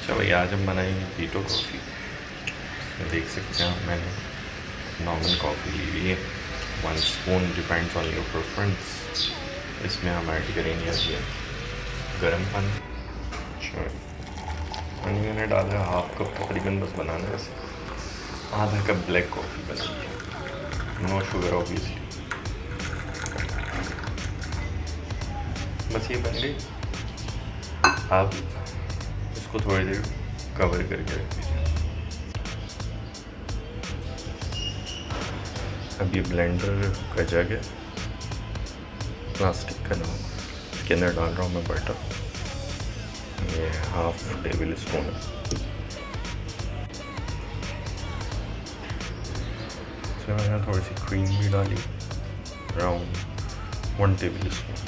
अच्छा भाई, आज हम बनाएंगे कीटो कॉफ़ी। देख सकते हैं मैंने नॉर्मल कॉफ़ी ली हुई है, 1 spoon, depends on your preference. इसमें हम ऐड करेंगे अभी गर्म पानी। अच्छा, पानी मैंने डाला है 1/2 कप तकरीबन, बस बनाना है वैसे। आधा कप ब्लैक कॉफ़ी बनेगी, नो शुगर ऑब्वियसली। बस ये बन गई। आप इसको थोड़ी देर कवर करके रख दीजिए। अब ये ब्लेंडर का जग है, प्लास्टिक का ना, इसके अंदर डाल रहा हूँ मैं बटर। ये 1/2 टेबल स्पून है। इसमें मैंने थोड़ी सी क्रीम भी डाली, around 1 table spoon.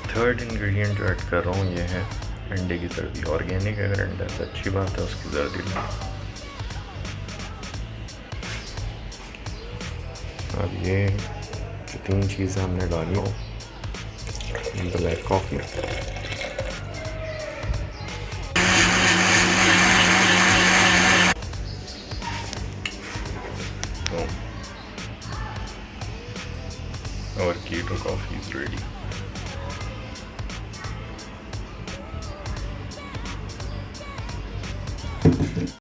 Third ingredient जो ऐड कर रहा हूँ ये है अंडे की जर्दी। ऑर्गेनिक अगर अंडा है तो अच्छी बात है, उसकी जर्दी डालें। अब ये जो 3 चीज़ें हमने डाली हो, ब्लैक कॉफ़ी, और कीटो कॉफ़ी इज़ रेडी।